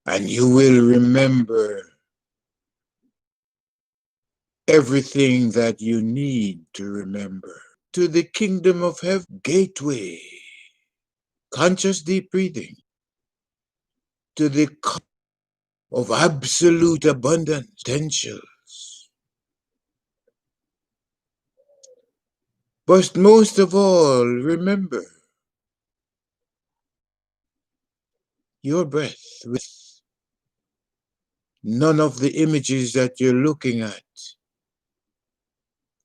And you will remember everything that you need to remember. To the kingdom of heaven, gateway, conscious deep breathing, to the of absolute abundance, potentials. But most of all, remember your breath. With none of the images that you're looking at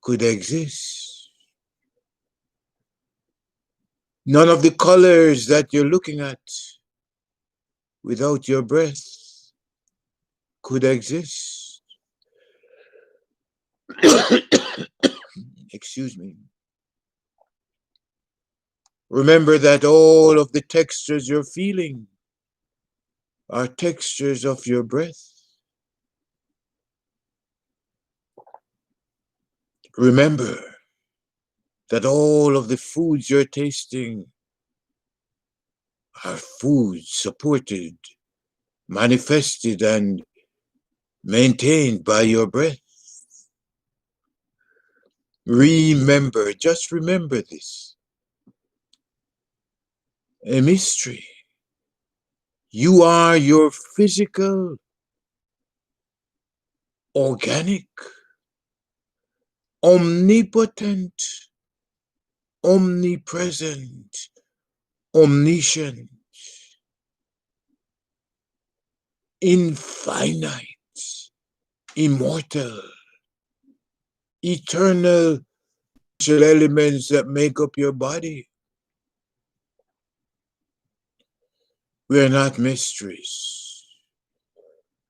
could exist. None of the colors that you're looking at without your breath could exist. Excuse me. Remember that all of the textures you're feeling are textures of your breath. Remember that all of the foods you're tasting are foods supported, manifested, and maintained by your breath. Remember, just remember this. A mystery. You are your physical, organic, omnipotent, omnipresent, omniscient, infinite, immortal, eternal elements that make up your body. We are not mysteries.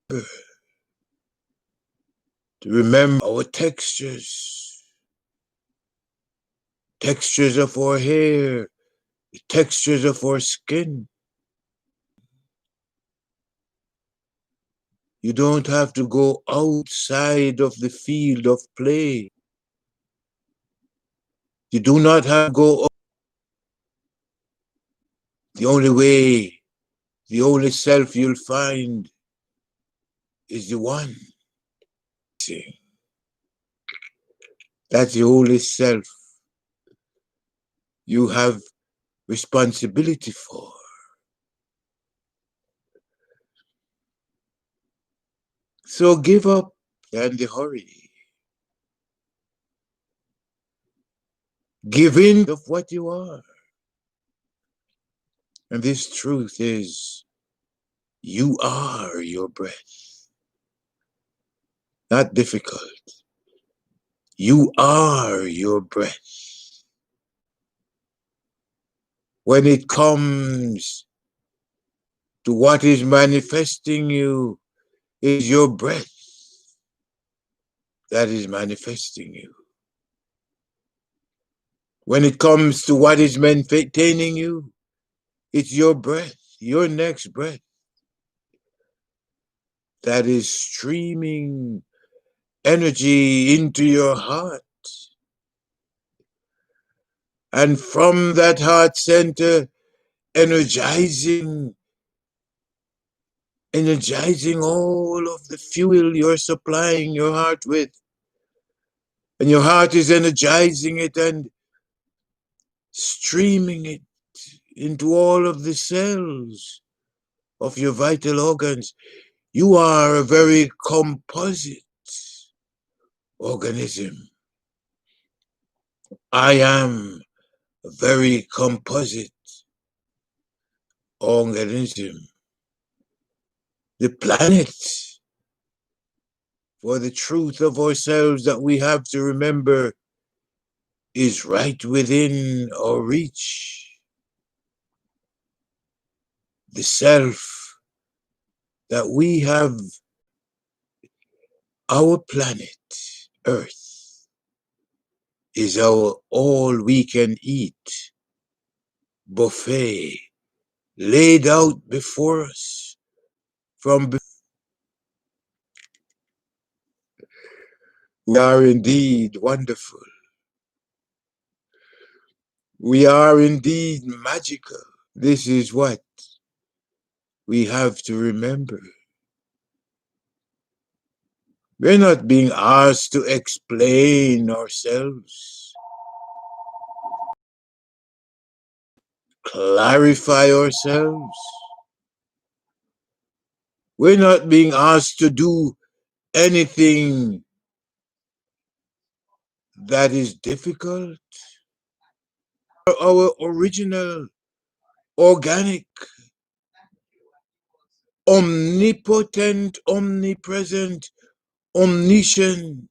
To remember our textures, textures of our hair, the textures of our skin. You don't have to go outside of the field of play. You do not have to go. The only way, the only self you'll find is the one. That's the only self you have responsibility for. So give up and the hurry. Give in of what you are. And this truth is, you are your breath. Not difficult. You are your breath. When it comes to what is manifesting you, is your breath that is manifesting you. When it comes to what is maintaining you, it's your breath, your next breath, that is streaming energy into your heart. And from that heart center, energizing all of the fuel you're supplying your heart with. And your heart is energizing it and streaming it into all of the cells of your vital organs. You are a very composite organism. I am a very composite organism. The planet, for the truth of ourselves that we have to remember, is right within our reach. The self that we have, our planet, Earth, is our all we can eat buffet laid out before us from before. We are indeed wonderful. We are indeed magical. This is what we have to remember. We're not being asked to explain ourselves, clarify ourselves. We're not being asked to do anything that is difficult. Our original, organic, omnipotent, omnipresent, omniscient,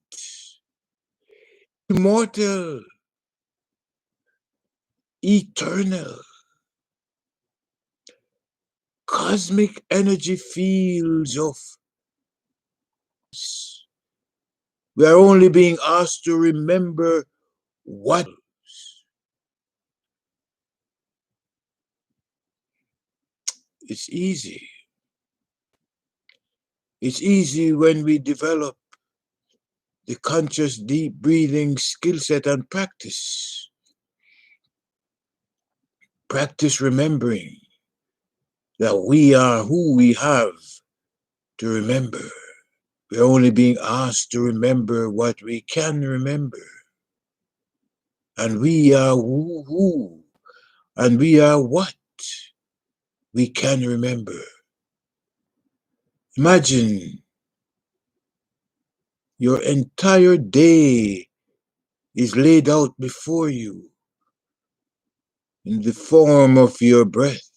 immortal, eternal, cosmic energy fields of us. We are only being asked to remember what it's easy. It's easy when we develop the conscious deep breathing skill set and practice. Practice remembering that we are who we have to remember. We're only being asked to remember what we can remember. And we are who and we are what we can remember. Imagine your entire day is laid out before you in the form of your breath.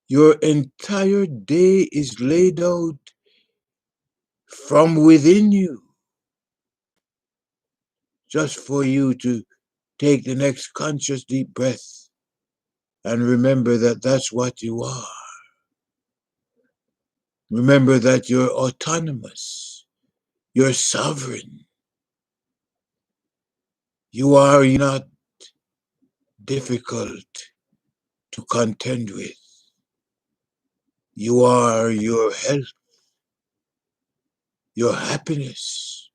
Your entire day is laid out from within you, just for you to take the next conscious deep breath and remember that that's what you are. Remember that you're autonomous, you're sovereign, you are not difficult to contend with. You are your health, your happiness,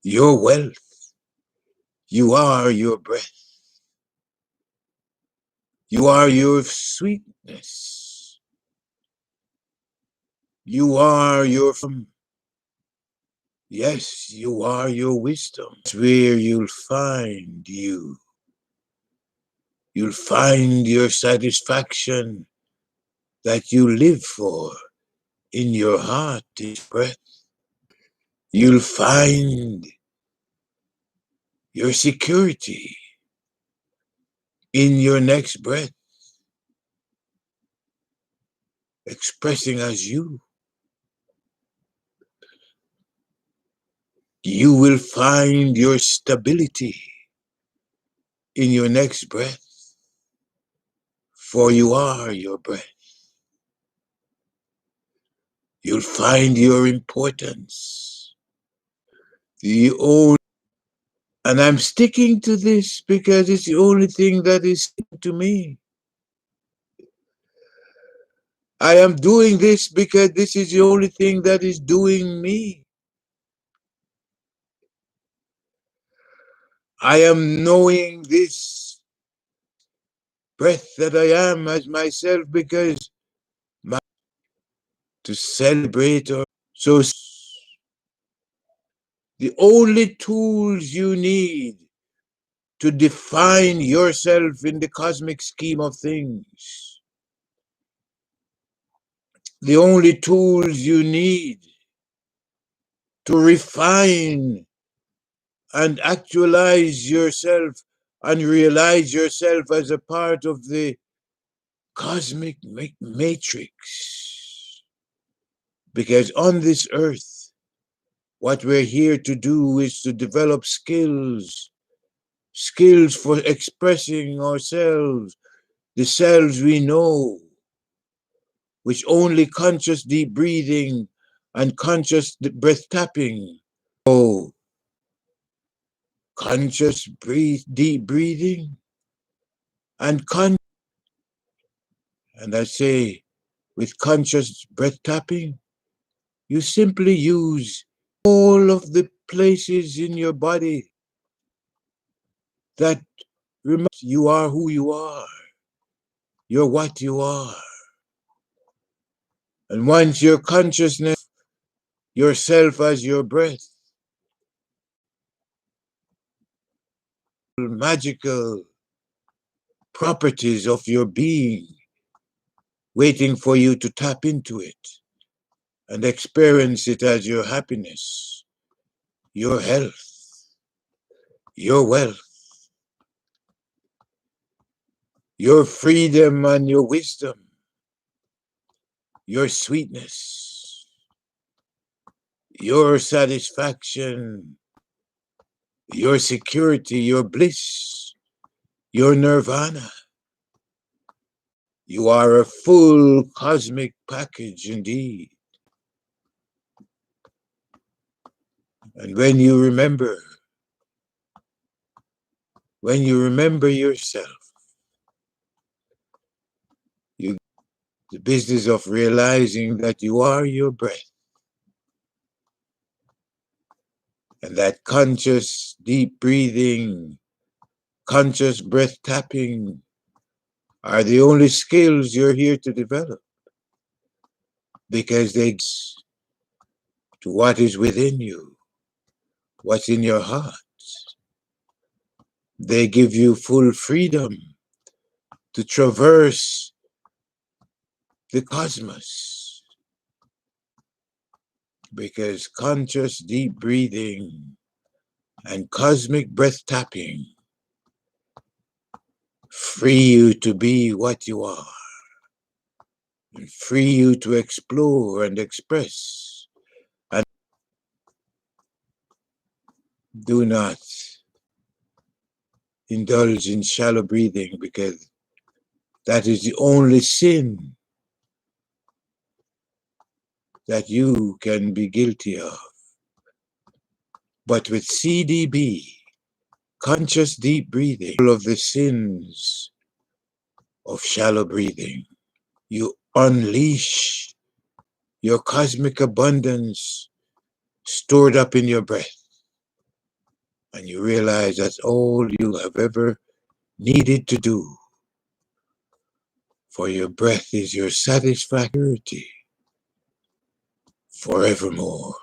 your wealth. You are your breath. You are your sweetness. You are your yes, you are your wisdom. It's where you'll find you. You'll find your satisfaction that you live for in your heart, this breath. You'll find your security in your next breath, expressing as you. You will find your stability in your next breath, for you are your breath. You'll find your importance. And I'm sticking to this because it's the only thing that is to me. I am doing this because this is the only thing that is doing me. I am knowing this breath that I am as myself because to celebrate or so the only tools you need to define yourself in the cosmic scheme of things, the only tools you need to refine and actualize yourself and realize yourself as a part of the cosmic matrix. Because on this earth, what we're here to do is to develop skills for expressing ourselves, the selves we know, which only conscious deep breathing and conscious breath tapping. Oh, conscious deep breathing and and I say, with conscious breath tapping, you simply use all of the places in your body that remember you are who you are. You're what you are. And once your consciousness, yourself as your breath, magical properties of your being waiting for you to tap into it and experience it as your happiness, your health, your wealth, your freedom and your wisdom, your sweetness, your satisfaction, your security, your bliss, your nirvana. You are a full cosmic package indeed. And when you remember yourself, you the business of realizing that you are your breath, and that conscious deep breathing, conscious breath tapping are the only skills you're here to develop, because they to what is within you, what's in your heart. They give you full freedom to traverse the cosmos, because conscious deep breathing and cosmic breath tapping free you to be what you are, and free you to explore and express. And do not indulge in shallow breathing, because that is the only sin that you can be guilty of. But with C.D.B, conscious deep breathing, all of the sins of shallow breathing, you unleash your cosmic abundance stored up in your breath. And you realize that's all you have ever needed to do. For your breath is your satisfaction forevermore.